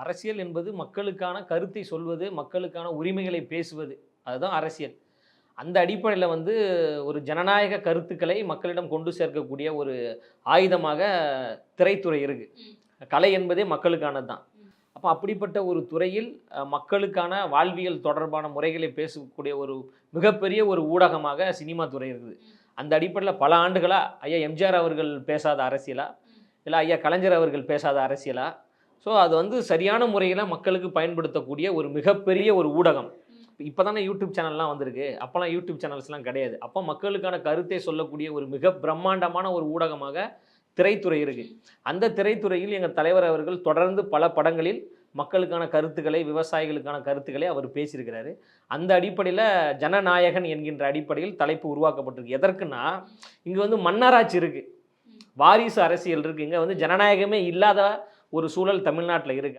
அரசியல் என்பது மக்களுக்கான கருத்தை சொல்வது, மக்களுக்கான உரிமைகளை பேசுவது. அதுதான் அரசியல். அந்த அடிப்படையில் வந்து ஒரு ஜனநாயக கருத்துக்களை மக்களிடம் கொண்டு சேர்க்கக்கூடிய ஒரு ஆயுதமாக திரைத்துறை இருக்கு. கலை என்பதே மக்களுக்கானது தான். அப்போ அப்படிப்பட்ட ஒரு துறையில் மக்களுக்கான வாழ்வியல் தொடர்பான முறைகளை பேசக்கூடிய ஒரு மிகப்பெரிய ஒரு ஊடகமாக சினிமா துறை இருக்குது. அந்த அடிப்படையில் பல ஆண்டுகளா ஐயா எம்ஜிஆர் அவர்கள் பேசாத அரசியலா, இல்லை ஐயா கலைஞர் அவர்கள் பேசாத அரசியலா, ஸோ அது வந்து சரியான முறையில் மக்களுக்கு பயன்படுத்தக்கூடிய ஒரு மிகப்பெரிய ஒரு ஊடகம். இப்போ தானே யூடியூப் சேனல்லாம் வந்திருக்கு. அப்போல்லாம் யூடியூப் சேனல்ஸ்லாம் கிடையாது. அப்போ மக்களுக்கான கருத்தை சொல்லக்கூடிய ஒரு மிக பிரம்மாண்டமான ஒரு ஊடகமாக திரைத்துறை இருக்கு. அந்த திரைத்துறையில் எங்கள் தலைவர் அவர்கள் தொடர்ந்து பல படங்களில் மக்களுக்கான கருத்துக்களை, விவசாயிகளுக்கான கருத்துக்களை அவர் பேசியிருக்கிறாரு. அந்த அடிப்படையில் ஜனநாயகன் என்கின்ற அடிப்படையில் தலைப்பு உருவாக்கப்பட்டிருக்கு. எதற்குன்னா இங்கே வந்து மன்னராட்சி இருக்குது, வாரிசு அரசியல் இருக்குது. இங்கே வந்து ஜனநாயகமே இல்லாத ஒரு சூழல் தமிழ்நாட்டில் இருக்குது.